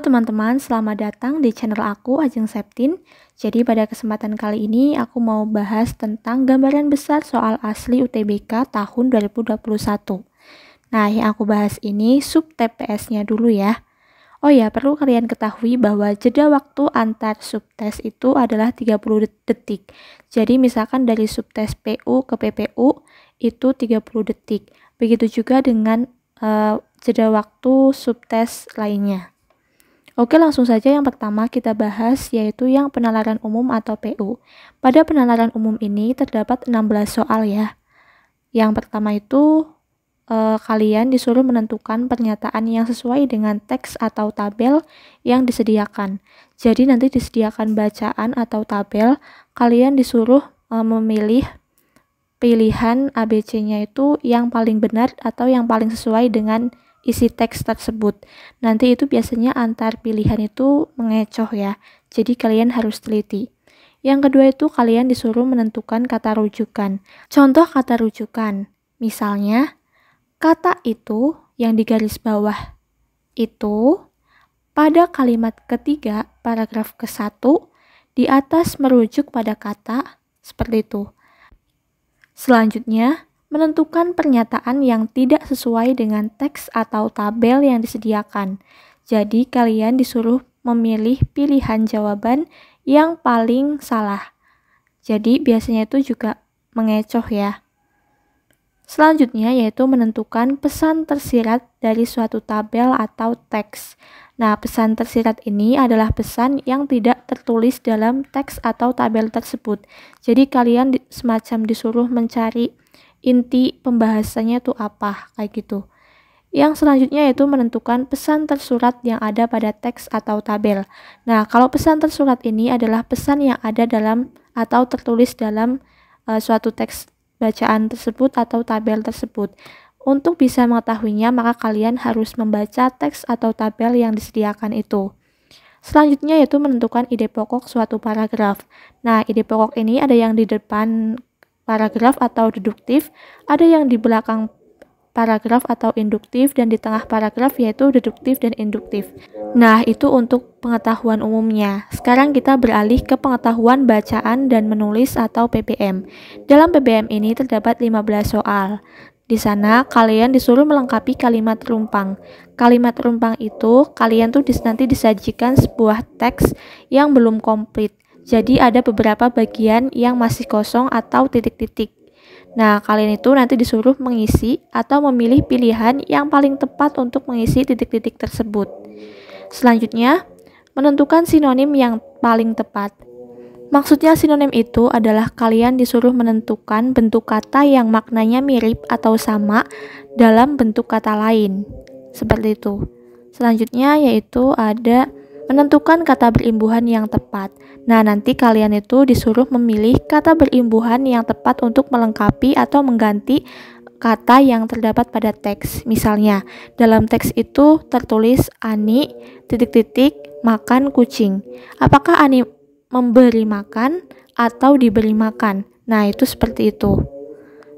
teman-teman, selamat datang di channel aku Ajeng Septin. Jadi pada kesempatan kali ini aku mau bahas tentang gambaran besar soal asli UTBK tahun 2021. Nah, yang aku bahas ini sub TPS-nya dulu ya. Oh ya, perlu kalian ketahui bahwa jeda waktu antar subtes itu adalah 30 detik. Jadi misalkan dari subtes PU ke PPU itu 30 detik. Begitu juga dengan jeda waktu subtes lainnya. Oke, langsung saja yang pertama kita bahas yaitu yang penalaran umum atau PU. Pada penalaran umum ini terdapat 16 soal ya. Yang pertama itu kalian disuruh menentukan pernyataan yang sesuai dengan teks atau tabel yang disediakan. Jadi nanti disediakan bacaan atau tabel, kalian disuruh memilih pilihan ABC-nya itu yang paling benar atau yang paling sesuai dengan isi teks tersebut. Nanti itu biasanya antar pilihan itu mengecoh ya. Jadi kalian harus teliti. Yang kedua itu kalian disuruh menentukan kata rujukan. Contoh kata rujukan. Misalnya, kata itu yang di garis bawah itu pada kalimat ketiga paragraf ke-1 di atas merujuk pada kata seperti itu. Selanjutnya, menentukan pernyataan yang tidak sesuai dengan teks atau tabel yang disediakan. Jadi, kalian disuruh memilih pilihan jawaban yang paling salah. Jadi, biasanya itu juga mengecoh ya. Selanjutnya, yaitu menentukan pesan tersirat dari suatu tabel atau teks. Nah, pesan tersirat ini adalah pesan yang tidak tertulis dalam teks atau tabel tersebut. Jadi, kalian semacam disuruh mencari inti pembahasannya itu apa, kayak gitu. Yang selanjutnya yaitu menentukan pesan tersurat yang ada pada teks atau tabel. Nah, kalau pesan tersurat ini adalah pesan yang ada dalam atau tertulis dalam suatu teks bacaan tersebut atau tabel tersebut. Untuk bisa mengetahuinya, maka kalian harus membaca teks atau tabel yang disediakan itu. Selanjutnya yaitu menentukan ide pokok suatu paragraf. Nah, ide pokok ini ada yang di depan paragraf atau deduktif, ada yang di belakang paragraf atau induktif, dan di tengah paragraf yaitu deduktif dan induktif. Nah, itu untuk pengetahuan umumnya. Sekarang kita beralih ke pengetahuan bacaan dan menulis atau PBM. Dalam PBM ini terdapat 15 soal. Di sana kalian disuruh melengkapi kalimat rumpang. Kalimat rumpang itu kalian tuh nanti disajikan sebuah teks yang belum komplit. Jadi ada beberapa bagian yang masih kosong atau titik-titik. Nah, kalian itu nanti disuruh mengisi atau memilih pilihan yang paling tepat untuk mengisi titik-titik tersebut. Selanjutnya, menentukan sinonim yang paling tepat. Maksudnya sinonim itu adalah kalian disuruh menentukan bentuk kata yang maknanya mirip atau sama dalam bentuk kata lain. Seperti itu. Selanjutnya yaitu ada menentukan kata berimbuhan yang tepat. Nah, nanti kalian itu disuruh memilih kata berimbuhan yang tepat untuk melengkapi atau mengganti kata yang terdapat pada teks. Misalnya, dalam teks itu tertulis Ani titik-titik makan kucing. Apakah Ani memberi makan atau diberi makan? Nah, itu seperti itu.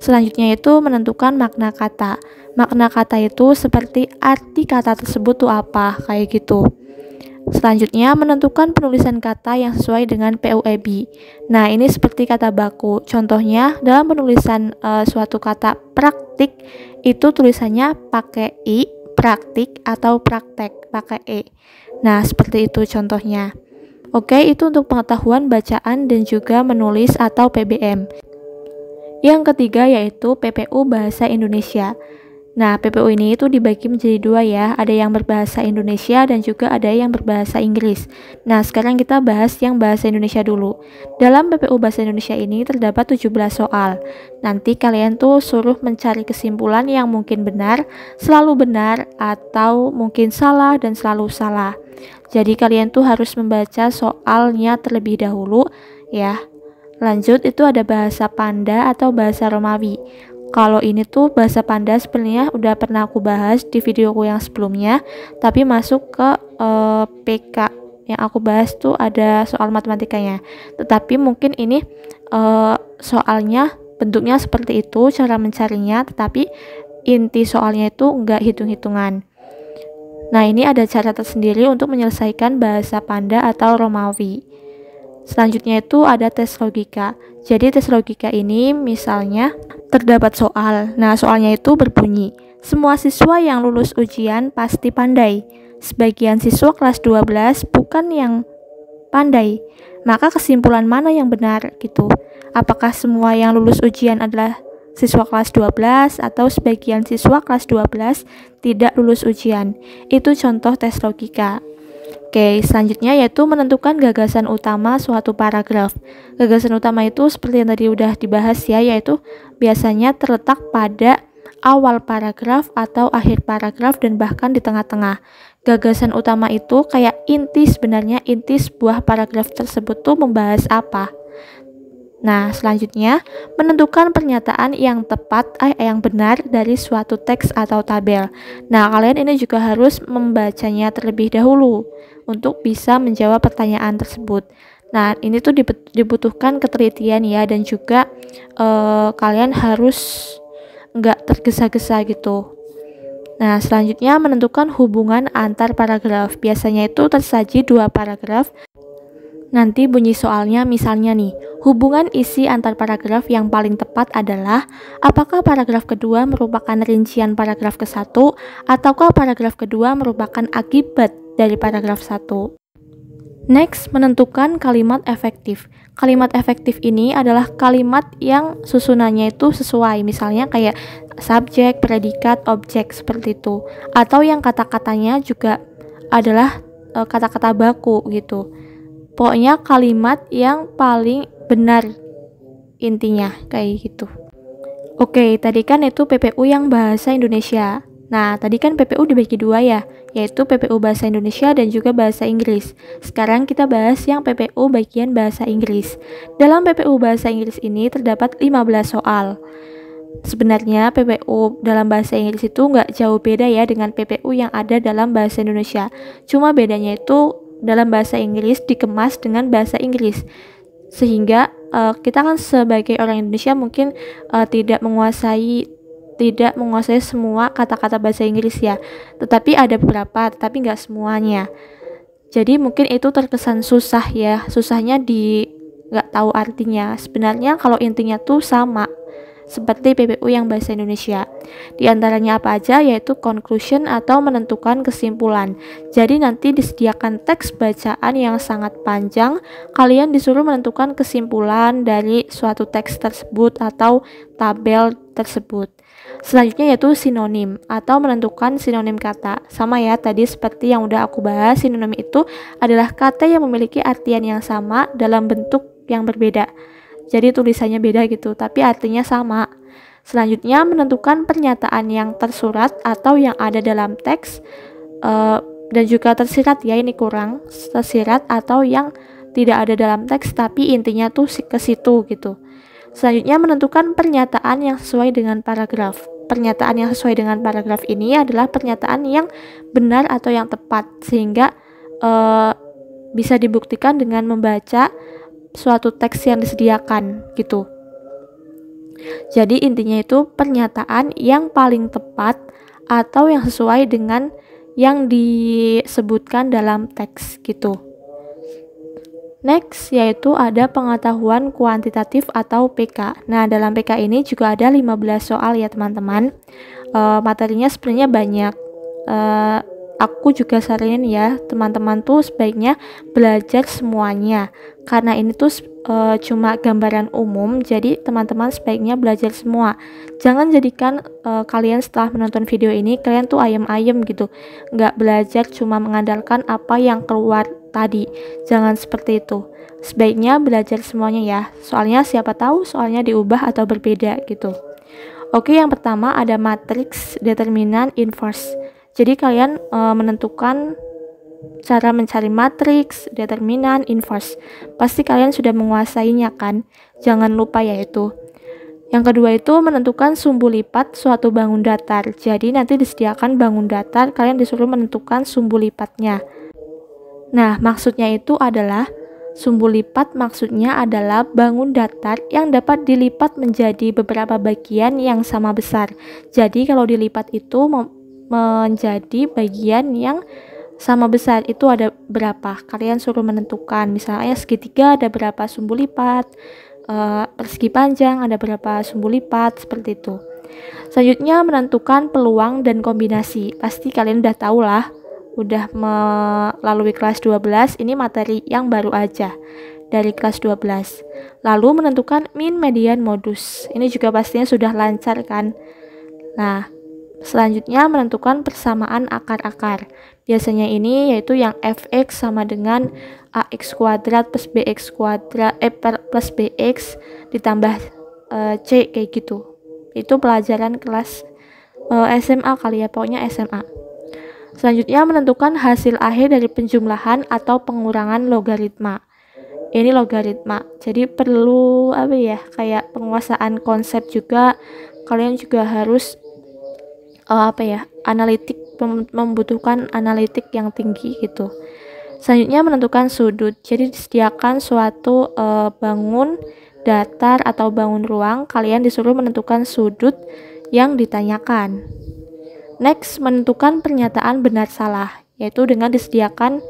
Selanjutnya itu menentukan makna kata. Makna kata itu seperti arti kata tersebut tuh apa, kayak gitu. Selanjutnya, menentukan penulisan kata yang sesuai dengan PUEB. Nah, ini seperti kata baku. Contohnya, dalam penulisan suatu kata praktik, itu tulisannya pakai I, praktik, atau praktek, pakai E. Nah, seperti itu contohnya. Oke, itu untuk pengetahuan bacaan dan juga menulis atau PBM. Yang ketiga yaitu PPU Bahasa Indonesia. Nah, PPU ini itu dibagi menjadi dua ya, ada yang berbahasa Indonesia dan juga ada yang berbahasa Inggris. Nah, sekarang kita bahas yang bahasa Indonesia dulu. Dalam PPU Bahasa Indonesia ini terdapat 17 soal. Nanti kalian tuh suruh mencari kesimpulan yang mungkin benar, selalu benar, atau mungkin salah dan selalu salah. Jadi kalian tuh harus membaca soalnya terlebih dahulu ya. Lanjut itu ada bahasa Panda atau bahasa Romawi. Kalau ini tuh bahasa Panda sebenarnya udah pernah aku bahas di videoku yang sebelumnya, tapi masuk ke PK yang aku bahas tuh ada soal matematikanya. Tetapi mungkin ini soalnya bentuknya seperti itu, cara mencarinya, tetapi inti soalnya itu enggak hitung-hitungan. Nah, ini ada cara tersendiri untuk menyelesaikan bahasa Panda atau Romawi. Selanjutnya itu ada tes logika. Jadi tes logika ini misalnya terdapat soal. Nah, soalnya itu berbunyi, semua siswa yang lulus ujian pasti pandai. Sebagian siswa kelas 12 bukan yang pandai. Maka kesimpulan mana yang benar gitu? Apakah semua yang lulus ujian adalah siswa kelas 12 atau sebagian siswa kelas 12 tidak lulus ujian? Itu contoh tes logika. Oke, selanjutnya yaitu menentukan gagasan utama suatu paragraf. Gagasan utama itu seperti yang tadi udah dibahas ya, yaitu biasanya terletak pada awal paragraf atau akhir paragraf dan bahkan di tengah-tengah. Gagasan utama itu kayak sebenarnya inti sebuah paragraf tersebut tuh membahas apa. Nah, selanjutnya menentukan pernyataan yang tepat, yang benar dari suatu teks atau tabel. Nah, kalian ini juga harus membacanya terlebih dahulu untuk bisa menjawab pertanyaan tersebut. Nah, ini tuh dibutuhkan ketelitian ya, dan juga kalian harus nggak tergesa-gesa gitu. Nah, selanjutnya menentukan hubungan antar paragraf. Biasanya itu tersaji 2 paragraf. Nanti bunyi soalnya misalnya nih, hubungan isi antar paragraf yang paling tepat adalah apakah paragraf kedua merupakan rincian paragraf ke-1 ataukah paragraf kedua merupakan akibat dari paragraf 1. Next, menentukan kalimat efektif. Kalimat efektif ini adalah kalimat yang susunannya itu sesuai, misalnya kayak subjek, predikat, objek seperti itu. Atau yang kata-katanya juga adalah kata-kata baku gitu. Pokoknya kalimat yang paling benar intinya kayak gitu. Oke, tadi kan itu PPU yang bahasa Indonesia. Nah, tadi kan PPU dibagi 2 ya, yaitu PPU bahasa Indonesia dan juga bahasa Inggris. Sekarang kita bahas yang PPU bagian bahasa Inggris. Dalam PPU bahasa Inggris ini terdapat 15 soal. Sebenarnya PPU dalam bahasa Inggris itu nggak jauh beda ya dengan PPU yang ada dalam bahasa Indonesia. Cuma bedanya itu dalam bahasa Inggris dikemas dengan bahasa Inggris, sehingga kita kan sebagai orang Indonesia mungkin tidak menguasai semua kata-kata bahasa Inggris ya, tetapi ada beberapa, tetapi nggak semuanya. Jadi mungkin itu terkesan susah ya, susahnya di nggak tahu artinya. Sebenarnya kalau intinya tuh sama seperti PPU yang bahasa Indonesia. Di antaranya apa aja, yaitu conclusion atau menentukan kesimpulan. Jadi nanti disediakan teks bacaan yang sangat panjang, kalian disuruh menentukan kesimpulan dari suatu teks tersebut atau tabel tersebut. Selanjutnya yaitu sinonim atau menentukan sinonim kata. Sama ya, tadi seperti yang udah aku bahas, sinonim itu adalah kata yang memiliki artian yang sama dalam bentuk yang berbeda. Jadi tulisannya beda gitu, tapi artinya sama. Selanjutnya menentukan pernyataan yang tersurat atau yang ada dalam teks dan juga tersirat ya, ini kurang, tersirat atau yang tidak ada dalam teks tapi intinya tuh ke situ gitu. Selanjutnya menentukan pernyataan yang sesuai dengan paragraf. Pernyataan yang sesuai dengan paragraf ini adalah pernyataan yang benar atau yang tepat, sehingga bisa dibuktikan dengan membaca suatu teks yang disediakan gitu. Jadi intinya itu pernyataan yang paling tepat atau yang sesuai dengan yang disebutkan dalam teks gitu. Next yaitu ada pengetahuan kuantitatif atau PK. Nah, dalam PK ini juga ada 15 soal ya teman-teman. Materinya sebenarnya banyak. Aku juga saranin ya teman-teman tuh sebaiknya belajar semuanya, karena ini tuh cuma gambaran umum, jadi teman-teman sebaiknya belajar semua. Jangan jadikan kalian setelah menonton video ini kalian tuh ayem-ayem gitu, nggak belajar cuma mengandalkan apa yang keluar tadi. Jangan seperti itu, sebaiknya belajar semuanya ya, soalnya siapa tahu soalnya diubah atau berbeda gitu. Oke, yang pertama ada matriks, determinan, inverse. Jadi kalian menentukan cara mencari matriks, determinan, inverse. Pasti kalian sudah menguasainya kan? Jangan lupa ya itu. Yang kedua itu menentukan sumbu lipat suatu bangun datar. Jadi nanti disediakan bangun datar, kalian disuruh menentukan sumbu lipatnya. Nah, maksudnya itu adalah sumbu lipat maksudnya adalah bangun datar yang dapat dilipat menjadi beberapa bagian yang sama besar. Jadi kalau dilipat itu menjadi bagian yang sama besar. Itu ada berapa? Kalian suruh menentukan. Misalnya segitiga ada berapa sumbu lipat, persegi panjang ada berapa sumbu lipat, seperti itu. Selanjutnya menentukan peluang dan kombinasi. Pasti kalian udah tahu lah, udah melalui kelas 12, ini materi yang baru aja dari kelas 12. Lalu menentukan min, median, modus. Ini juga pastinya sudah lancar kan? Nah, selanjutnya menentukan persamaan akar-akar. Biasanya ini yaitu yang fx sama dengan ax kuadrat plus bx kuadrat plus bx ditambah c, kayak gitu. Itu pelajaran kelas SMA kali ya, pokoknya SMA. Selanjutnya menentukan hasil akhir dari penjumlahan atau pengurangan logaritma. Ini logaritma, jadi perlu kayak penguasaan konsep juga. Kalian juga harus analitik, membutuhkan analitik yang tinggi gitu. Selanjutnya menentukan sudut. Jadi disediakan suatu bangun datar atau bangun ruang, kalian disuruh menentukan sudut yang ditanyakan. Next, menentukan pernyataan benar salah, yaitu dengan disediakan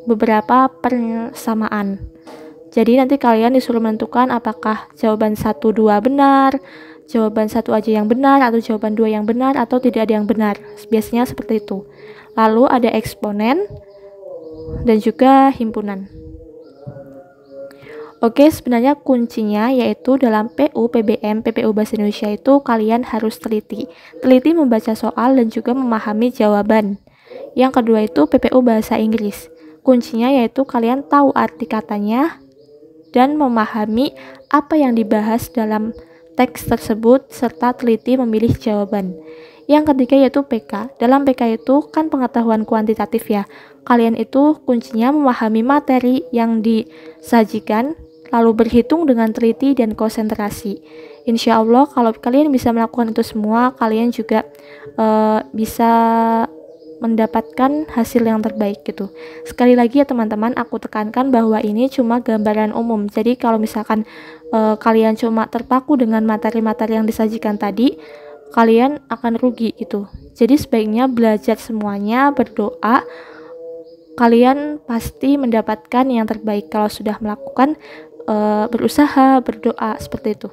beberapa persamaan. Jadi nanti kalian disuruh menentukan apakah jawaban 1, 2 benar, jawaban 1 aja yang benar, atau jawaban 2 yang benar, atau tidak ada yang benar. Biasanya seperti itu. Lalu ada eksponen dan juga himpunan. Oke, sebenarnya kuncinya yaitu dalam PU, PBM, PPU Bahasa Indonesia itu kalian harus teliti. Teliti membaca soal dan juga memahami jawaban. Yang kedua itu PPU Bahasa Inggris. Kuncinya yaitu kalian tahu arti katanya dan memahami apa yang dibahas dalam teks tersebut serta teliti memilih jawaban. Yang ketiga yaitu PK. Dalam PK itu kan pengetahuan kuantitatif ya. Kalian itu kuncinya memahami materi yang disajikan, lalu berhitung dengan teliti dan konsentrasi. Insya Allah kalau kalian bisa melakukan itu semua, kalian juga bisa mendapatkan hasil yang terbaik gitu. Sekali lagi ya teman-teman, aku tekankan bahwa ini cuma gambaran umum. Jadi kalau misalkan kalian cuma terpaku dengan materi-materi yang disajikan tadi, kalian akan rugi gitu. Jadi sebaiknya belajar semuanya, berdoa. Kalian pasti mendapatkan yang terbaik kalau sudah melakukan berusaha, berdoa, seperti itu.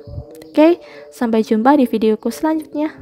Oke, sampai jumpa di videoku selanjutnya.